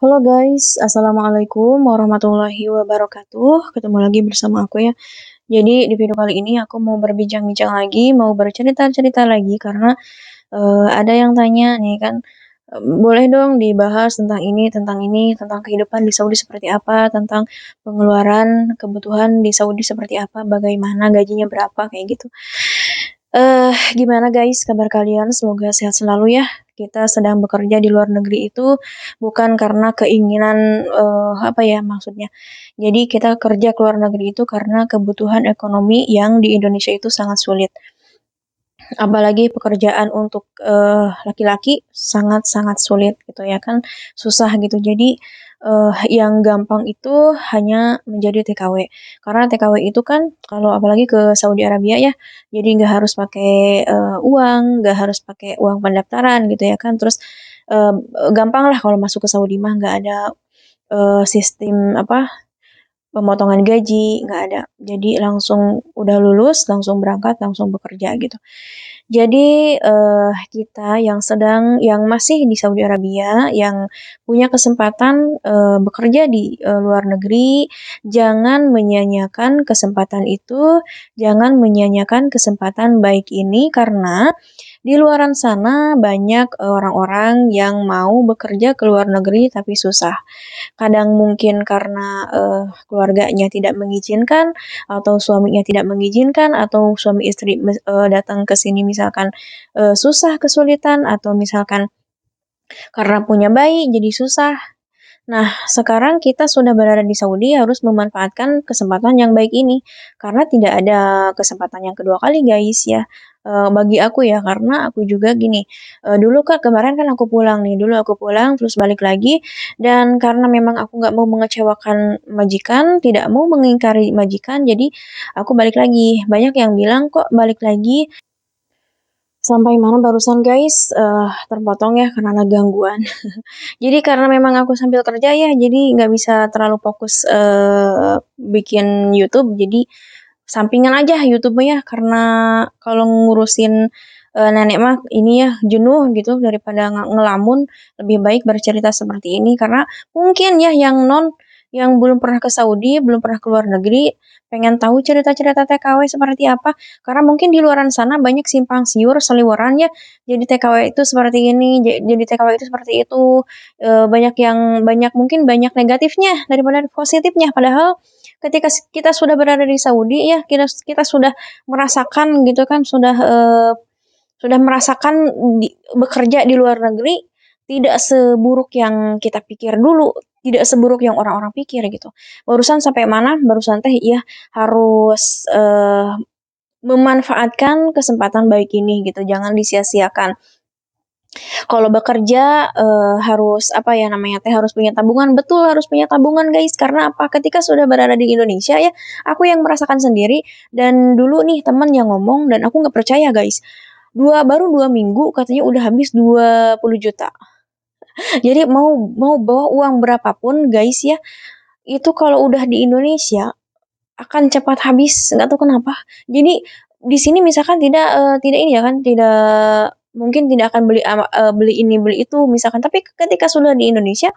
Halo guys, Assalamualaikum warahmatullahi wabarakatuh. Ketemu lagi bersama aku ya. Jadi di video kali ini aku mau berbincang-bincang lagi, mau bercerita-cerita lagi karena ada yang tanya nih kan, boleh dong dibahas tentang ini, tentang kehidupan di Saudi seperti apa, tentang pengeluaran kebutuhan di Saudi seperti apa, bagaimana gajinya berapa kayak gitu. Gimana guys kabar kalian? Semoga sehat selalu ya. Kita sedang bekerja di luar negeri itu bukan karena keinginan, apa ya maksudnya. Jadi kita kerja ke luar negeri itu karena kebutuhan ekonomi yang di Indonesia itu sangat sulit. Apalagi pekerjaan untuk, laki-laki sangat-sangat sulit gitu ya kan, susah gitu. Jadi, yang gampang itu hanya menjadi TKW. Karena TKW itu kan kalau apalagi ke Saudi Arabia ya, jadi nggak harus pakai, uang, nggak harus pakai uang pendaftaran gitu ya kan. Terus, gampang lah kalau masuk ke Saudi mah, nggak ada, sistem apa, pemotongan gaji, nggak ada. Jadi langsung udah lulus, langsung berangkat, langsung bekerja gitu. Jadi, kita yang masih di Saudi Arabia, yang punya kesempatan, bekerja di, luar negeri, jangan menyia-nyiakan kesempatan itu, jangan menyia-nyiakan kesempatan baik ini, karena di luaran sana banyak orang-orang yang mau bekerja ke luar negeri tapi susah. Kadang mungkin karena, keluarganya tidak mengizinkan, atau suaminya tidak mengizinkan, atau suami istri datang ke sini misalkan, susah kesulitan, atau misalkan karena punya bayi jadi susah. Nah, sekarang kita sudah berada di Saudi harus memanfaatkan kesempatan yang baik ini, karena tidak ada kesempatan yang kedua kali guys ya. Bagi aku ya, karena aku juga gini, dulu Kak kemarin kan aku pulang nih, dulu aku pulang terus balik lagi, dan karena memang aku nggak mau mengecewakan majikan, tidak mau mengingkari majikan, jadi aku balik lagi. Banyak yang bilang, "Kok balik lagi?" Sampai mana barusan guys? Terpotong ya karena ada gangguan. Jadi karena memang aku sambil kerja ya, jadi nggak bisa terlalu fokus, bikin YouTube, jadi sampingan aja YouTube-nya karena kalau ngurusin, nenek mah ini ya, jenuh gitu daripada ngelamun, lebih baik bercerita seperti ini. Karena mungkin ya yang belum pernah ke Saudi, belum pernah ke luar negeri, pengen tahu cerita-cerita TKW seperti apa, karena mungkin di luaran sana banyak simpang siur, seliweran ya, jadi TKW itu seperti ini, jadi TKW itu seperti itu, banyak negatifnya daripada positifnya. Padahal ketika kita sudah berada di Saudi ya, kita kita sudah merasakan gitu kan, sudah merasakan bekerja di luar negeri tidak seburuk yang kita pikir dulu, tidak seburuk yang orang-orang pikir gitu. Barusan sampai mana? Barusan teh ya harus, memanfaatkan kesempatan baik ini gitu, jangan disia-siakan. Kalau bekerja, harus apa ya namanya teh, harus punya tabungan. Betul, harus punya tabungan guys, karena apa, ketika sudah berada di Indonesia ya, aku yang merasakan sendiri, dan dulu nih teman yang ngomong dan aku nggak percaya guys, baru 2 minggu katanya udah habis 20 juta. Jadi mau mau bawa uang berapapun guys ya, itu kalau udah di Indonesia akan cepat habis, nggak tahu kenapa. Jadi di sini misalkan tidak ini ya kan, mungkin tidak akan beli ini, beli itu misalkan, tapi ketika sudah di Indonesia,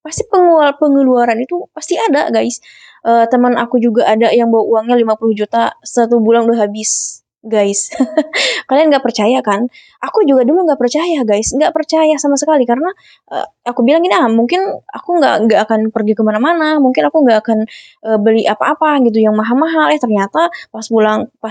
pasti pengeluaran itu pasti ada, guys. Teman aku juga ada yang bawa uangnya 50 juta, 1 bulan udah habis, guys. Kalian nggak percaya kan? Aku juga dulu nggak percaya guys, nggak percaya sama sekali karena, aku bilang gini, mungkin aku nggak akan pergi ke mana-mana, mungkin aku nggak akan, beli apa-apa gitu yang mahal-mahal, ternyata pas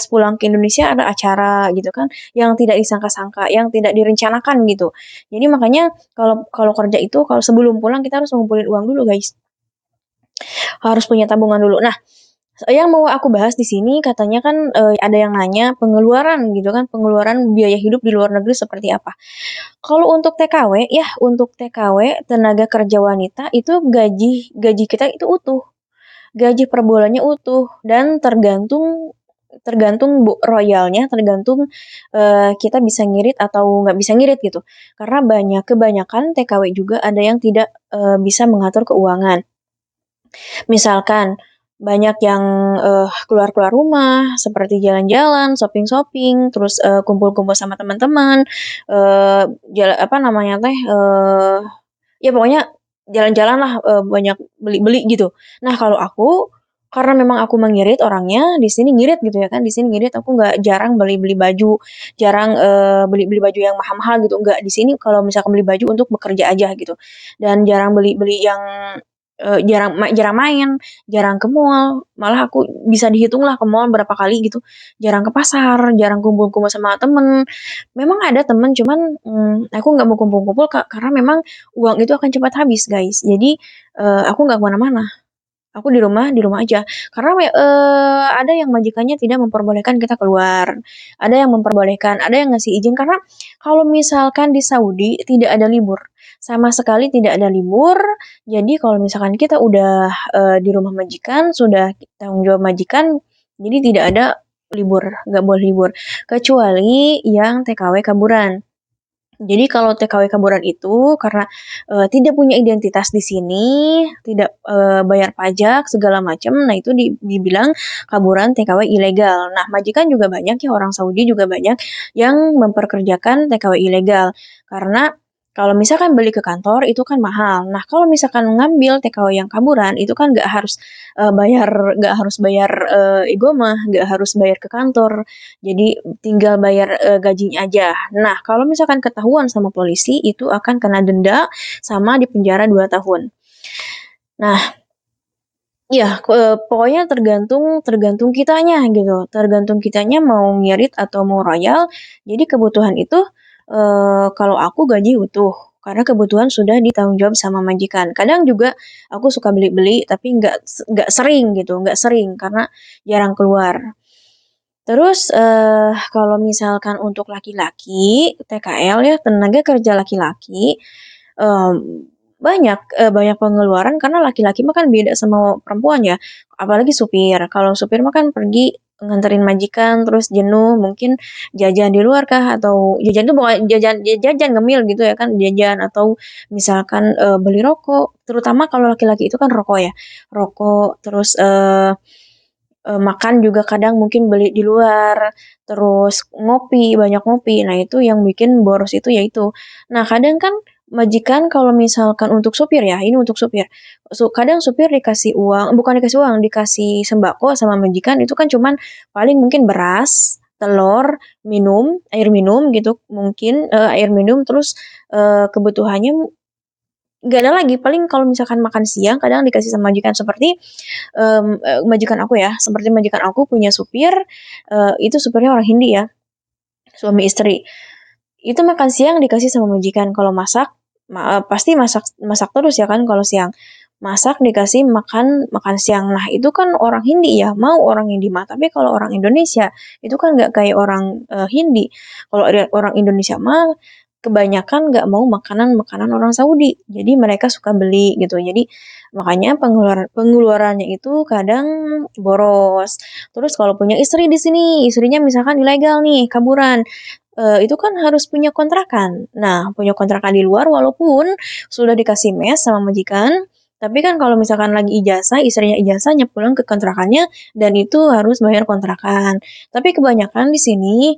pulang ke Indonesia ada acara gitu kan, yang tidak disangka-sangka, yang tidak direncanakan gitu. Jadi makanya kalau kalau kerja itu kalau sebelum pulang kita harus ngumpulin uang dulu guys, harus punya tabungan dulu. Nah, yang mau aku bahas di sini katanya kan, ada yang nanya pengeluaran gitu kan, pengeluaran biaya hidup di luar negeri seperti apa. Kalau untuk TKW ya, untuk TKW tenaga kerja wanita itu gaji gaji kita itu utuh, gaji per bulannya utuh dan tergantung tergantung royalnya, tergantung, kita bisa ngirit atau nggak bisa ngirit gitu. Karena kebanyakan TKW juga ada yang tidak, bisa mengatur keuangan. Misalkan banyak yang, keluar-keluar rumah, seperti jalan-jalan, shopping-shopping, terus, kumpul-kumpul sama teman-teman, apa namanya teh, ya pokoknya jalan-jalan lah, banyak beli-beli gitu. Nah kalau aku, karena memang aku mengirit orangnya, di sini ngirit gitu ya kan, di sini ngirit aku nggak jarang beli-beli baju, jarang, beli-beli baju yang mahal-mahal gitu, enggak. Di sini kalau misalkan beli baju untuk bekerja aja gitu, dan jarang beli-beli yang, jarang main, jarang ke mall, malah aku bisa dihitung lah ke mall berapa kali gitu, jarang ke pasar, jarang kumpul-kumpul sama temen. Memang ada temen cuman, aku nggak mau kumpul-kumpul karena memang uang itu akan cepat habis, guys. Jadi, aku nggak kemana mana. Aku di rumah aja. Karena ada yang majikannya tidak memperbolehkan kita keluar, ada yang memperbolehkan, ada yang ngasih izin karena kalau misalkan di Saudi tidak ada libur, sama sekali tidak ada libur. Jadi kalau misalkan kita udah, di rumah majikan, sudah tanggung jawab majikan, jadi tidak ada libur, nggak boleh libur. Kecuali yang TKW kaburan. Jadi kalau TKW kaburan itu karena, tidak punya identitas di sini, tidak, bayar pajak segala macam, nah itu dibilang kaburan TKW ilegal. Nah majikan juga banyak ya, orang Saudi juga banyak yang memperkerjakan TKW ilegal. Karena kalau misalkan beli ke kantor itu kan mahal. Nah kalau misalkan ngambil TKW yang kaburan itu kan nggak harus bayar igoma, nggak harus bayar ke kantor. Jadi tinggal bayar, gajinya aja. Nah, kalau misalkan ketahuan sama polisi, itu akan kena denda sama dipenjara 2 tahun. Nah, iya, pokoknya tergantung tergantung kitanya gitu, tergantung kitanya mau ngirit atau mau royal. Jadi kebutuhan itu, kalau aku gaji utuh, karena kebutuhan sudah ditanggung jawab sama majikan. Kadang juga aku suka beli-beli, tapi nggak sering gitu, nggak sering karena jarang keluar. Terus, kalau misalkan untuk laki-laki, TKL ya, tenaga kerja laki-laki, mmm, banyak pengeluaran karena laki-laki mah kan beda sama perempuan ya, apalagi supir. Kalau supir mah kan pergi nganterin majikan, terus jenuh, mungkin jajan di luar kah, atau jajan itu bukan jajan ngemil gitu ya kan, jajan atau misalkan, beli rokok, terutama kalau laki-laki itu kan rokok ya, rokok, terus, makan juga kadang mungkin beli di luar, terus ngopi, banyak ngopi. Nah, itu yang bikin boros itu ya itu. Nah, kadang kan majikan kalau misalkan untuk supir ya, ini untuk supir. Kadang supir dikasih uang, bukan dikasih uang, dikasih sembako sama majikan itu kan cuman paling mungkin beras, telur, air minum gitu mungkin, air minum terus, kebutuhannya nggak ada lagi, paling kalau misalkan makan siang kadang dikasih sama majikan seperti, majikan aku ya, seperti majikan aku punya supir, itu supirnya orang Hindi ya, suami istri. Itu makan siang dikasih sama majikan, kalau masak, pasti masak masak terus ya kan kalau siang. Masak dikasih makan makan siang. Nah itu kan orang Hindi ya, mau orang Hindi mah, tapi kalau orang Indonesia, itu kan nggak kayak orang, Hindi. Kalau orang Indonesia mah, kebanyakan nggak mau makanan-makanan orang Saudi, jadi mereka suka beli gitu. Jadi makanya pengeluarannya itu kadang boros. Terus kalau punya istri di sini, istrinya misalkan ilegal nih, kaburan, itu kan harus punya kontrakan. Nah, punya kontrakan di luar walaupun sudah dikasih mes sama majikan, tapi kan kalau misalkan lagi ijazah, istrinya ijazah pulang ke kontrakannya dan itu harus bayar kontrakan. Tapi kebanyakan di sini,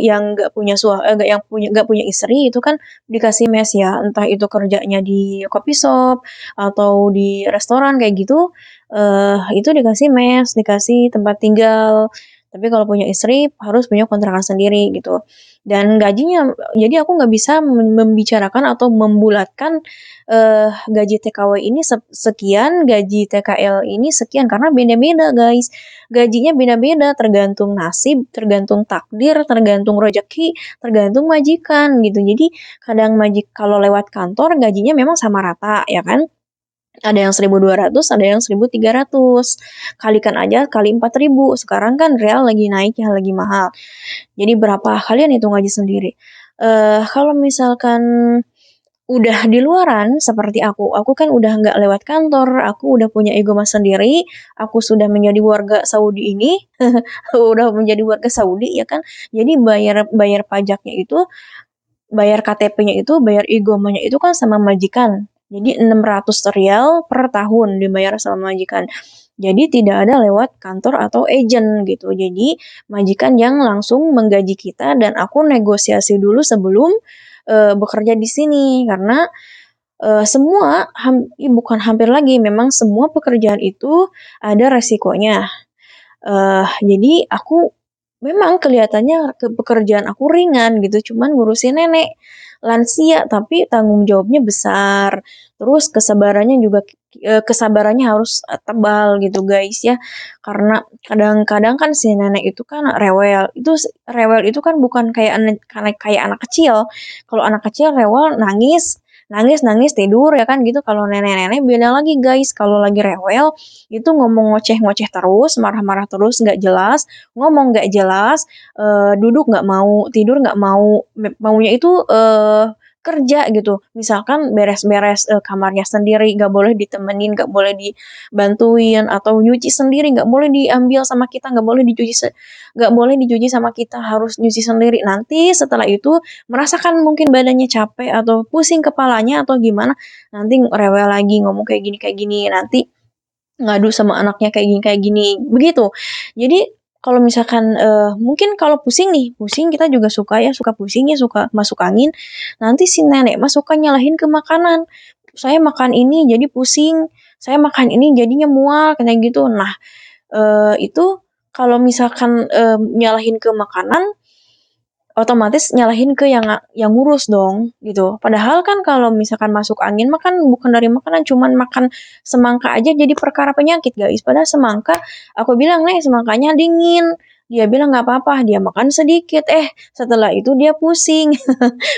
yang nggak punya istri itu kan dikasih mes ya, entah itu kerjanya di coffee shop atau di restoran kayak gitu, itu dikasih mes, dikasih tempat tinggal. Tapi kalau punya istri harus punya kontrakan sendiri gitu. Dan gajinya, jadi aku nggak bisa membicarakan atau membulatkan, gaji TKW ini sekian, gaji TKL ini sekian karena beda-beda guys. Gajinya beda-beda, tergantung nasib, tergantung takdir, tergantung rezeki, tergantung majikan gitu. Jadi kadang kalau lewat kantor gajinya memang sama rata ya kan. Ada yang 1.200, ada yang 1.300. Kalikan aja kali 4.000. Sekarang kan real lagi naik ya, lagi mahal. Jadi berapa kalian hitung aja sendiri. Kalau misalkan udah di luaran seperti aku kan udah nggak lewat kantor, aku udah punya ego mas sendiri, aku sudah menjadi warga Saudi ini, udah menjadi warga Saudi ya kan. Jadi bayar bayar pajaknya itu, bayar KTP-nya itu, bayar igomanya itu kan sama majikan. Jadi 600 rial per tahun dibayar sama majikan. Jadi tidak ada lewat kantor atau agent gitu. Jadi majikan yang langsung menggaji kita dan aku negosiasi dulu sebelum bekerja di sini karena semua bukan hampir lagi, memang semua pekerjaan itu ada resikonya. Jadi aku memang kelihatannya pekerjaan aku ringan gitu, cuman ngurusin nenek lansia tapi tanggung jawabnya besar. Terus kesabarannya harus tebal gitu guys ya. Karena kadang-kadang kan si nenek itu kan rewel. Rewel itu kan bukan kayak anak kecil. Kalau anak kecil rewel nangis, nangis nangis tidur ya kan gitu. Kalau nenek-nenek beda lagi guys. Kalau lagi rewel itu ngomong ngoceh-ngoceh terus, marah-marah terus, nggak jelas, ngomong nggak jelas, duduk nggak mau, tidur nggak mau, maunya itu kerja gitu. Misalkan beres-beres kamarnya sendiri, nggak boleh ditemenin, nggak boleh dibantuin, atau nyuci sendiri, nggak boleh diambil sama kita, nggak boleh dicuci sama kita, harus nyuci sendiri. Nanti setelah itu merasakan mungkin badannya capek atau pusing kepalanya atau gimana, nanti rewel lagi ngomong kayak gini, nanti ngadu sama anaknya kayak gini, begitu. Jadi kalau misalkan mungkin kalau pusing nih, pusing kita juga suka ya, suka pusing ya, suka masuk angin. Nanti si nenek mah suka nyalahin ke makanan. Saya makan ini jadi pusing, saya makan ini jadinya mual kayak gitu. Nah, itu kalau misalkan nyalahin ke makanan otomatis nyalahin ke yang ngurus dong gitu. Padahal kan kalau misalkan masuk angin mah kan bukan dari makanan, cuman makan semangka aja jadi perkara penyakit guys. Padahal semangka, aku bilang nih semangkanya dingin. Dia bilang nggak apa-apa, dia makan sedikit. Setelah itu dia pusing.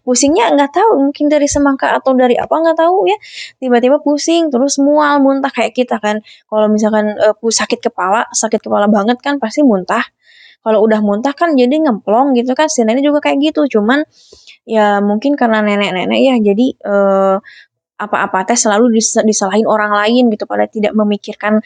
Pusingnya nggak tahu mungkin dari semangka atau dari apa nggak tahu ya. Tiba-tiba pusing, terus mual, muntah kayak kita kan. Kalau misalkan sakit kepala banget kan pasti muntah. Kalau udah muntah kan jadi ngemplong gitu kan, si nenek juga kayak gitu, cuman ya mungkin karena nenek-nenek ya jadi apa-apa teh selalu disalahin orang lain gitu pada tidak memikirkan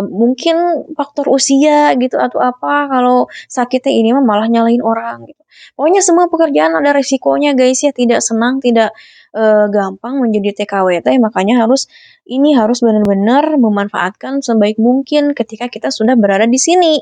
mungkin faktor usia gitu atau apa kalau sakitnya ini mah malah nyalahin orang gitu. Pokoknya semua pekerjaan ada resikonya guys ya, tidak senang, tidak gampang menjadi TKWT, makanya harus benar-benar memanfaatkan sebaik mungkin ketika kita sudah berada di sini.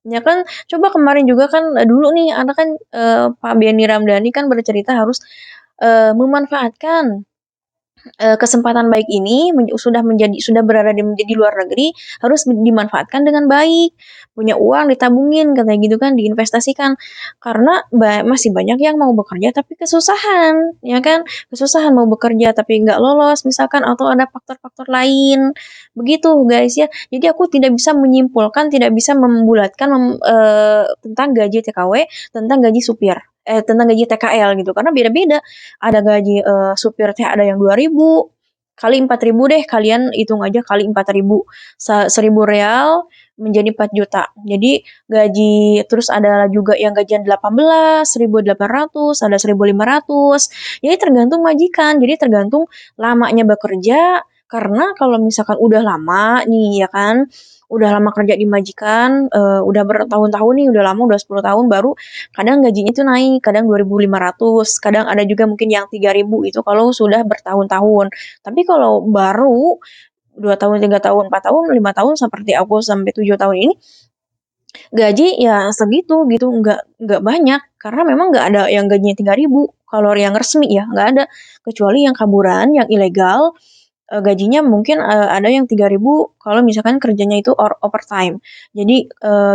Ya kan, coba kemarin juga kan dulu nih ada kan Pak Benny Ramdhani kan bercerita harus memanfaatkan kesempatan baik ini sudah berada menjadi luar negeri harus dimanfaatkan dengan baik. Punya uang ditabungin katanya gitu kan, diinvestasikan. Karena masih banyak yang mau bekerja tapi kesusahan, ya kan? Kesusahan mau bekerja tapi nggak lolos misalkan atau ada faktor-faktor lain. Begitu guys ya. Jadi aku tidak bisa menyimpulkan, tidak bisa membulatkan tentang gaji TKW, tentang gaji supir. Tentang gaji TKL gitu karena beda-beda, ada gaji supir teh ada yang 2.000 kali 4.000 deh, kalian hitung aja kali 4.000, 1.000 real menjadi 4 juta. Jadi gaji terus ada juga yang gajian 18, 1.800, ada 1.500. Jadi tergantung majikan, jadi tergantung lamanya bekerja. Karena kalau misalkan udah lama nih ya kan, udah lama kerja di majikan, udah bertahun-tahun nih, udah lama, udah 10 tahun baru kadang gajinya itu naik, kadang 2.500, kadang ada juga mungkin yang 3.000 itu kalau sudah bertahun-tahun. Tapi kalau baru 2 tahun, 3 tahun, 4 tahun, 5 tahun seperti aku sampai 7 tahun ini, gaji ya segitu gitu, nggak banyak karena memang nggak ada yang gajinya 3.000 kalau yang resmi ya, nggak ada. Kecuali yang kaburan, yang ilegal, gajinya mungkin ada yang 3.000 kalau misalkan kerjanya itu overtime. Jadi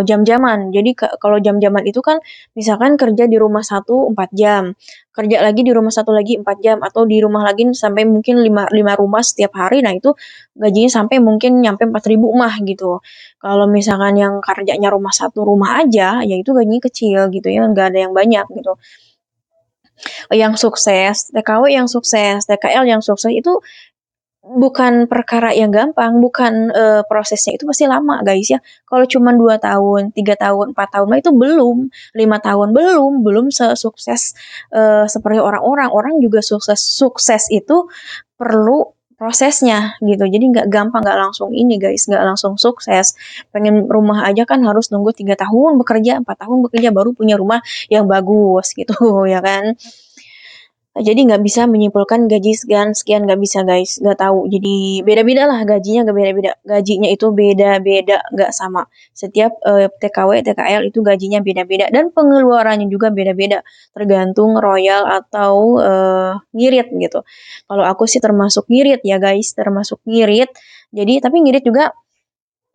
jam-jaman. Jadi kalau jam-jaman itu kan misalkan kerja di rumah satu 4 jam, kerja lagi di rumah satu lagi 4 jam atau di rumah lagi sampai mungkin 5 rumah setiap hari. Nah, itu gajinya sampai mungkin nyampe 4.000 mah gitu. Kalau misalkan yang kerjanya rumah satu rumah aja, ya itu gajinya kecil gitu ya, nggak ada yang banyak gitu. Yang sukses, TKW yang sukses, TKL yang sukses itu bukan perkara yang gampang, bukan prosesnya itu pasti lama guys ya. Kalau cuma 2 tahun, 3 tahun, 4 tahun mah itu belum, 5 tahun belum sesukses seperti orang-orang. Orang juga sukses sukses itu perlu prosesnya gitu. Jadi nggak gampang, nggak langsung ini guys, nggak langsung sukses. Pengen rumah aja kan harus nunggu 3 tahun bekerja, 4 tahun bekerja baru punya rumah yang bagus gitu ya kan. Jadi nggak bisa menyimpulkan gaji sekian sekian, nggak bisa guys, nggak tahu. Jadi beda-beda lah gajinya, nggak beda-beda. Gajinya itu beda-beda, nggak sama. Setiap TKW, TKL itu gajinya beda-beda dan pengeluarannya juga beda-beda, tergantung royal atau ngirit gitu. Kalau aku sih termasuk ngirit ya guys, termasuk ngirit. Jadi tapi ngirit juga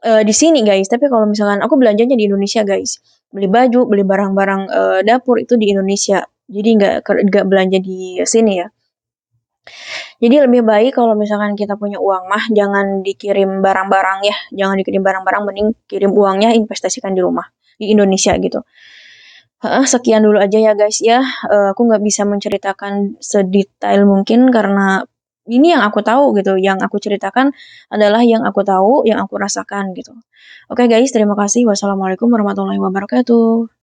di sini guys. Tapi kalau misalkan aku belanjanya di Indonesia guys, beli baju, beli barang-barang dapur itu di Indonesia. Jadi nggak belanja di sini ya. Jadi lebih baik kalau misalkan kita punya uang mah jangan dikirim barang-barang ya, jangan dikirim barang-barang, mending kirim uangnya investasikan di rumah di Indonesia gitu. Sekian dulu aja ya guys ya. Aku nggak bisa menceritakan sedetail mungkin karena ini yang aku tahu gitu. Yang aku ceritakan adalah yang aku tahu, yang aku rasakan gitu. Oke guys, terima kasih. Wassalamualaikum warahmatullahi wabarakatuh.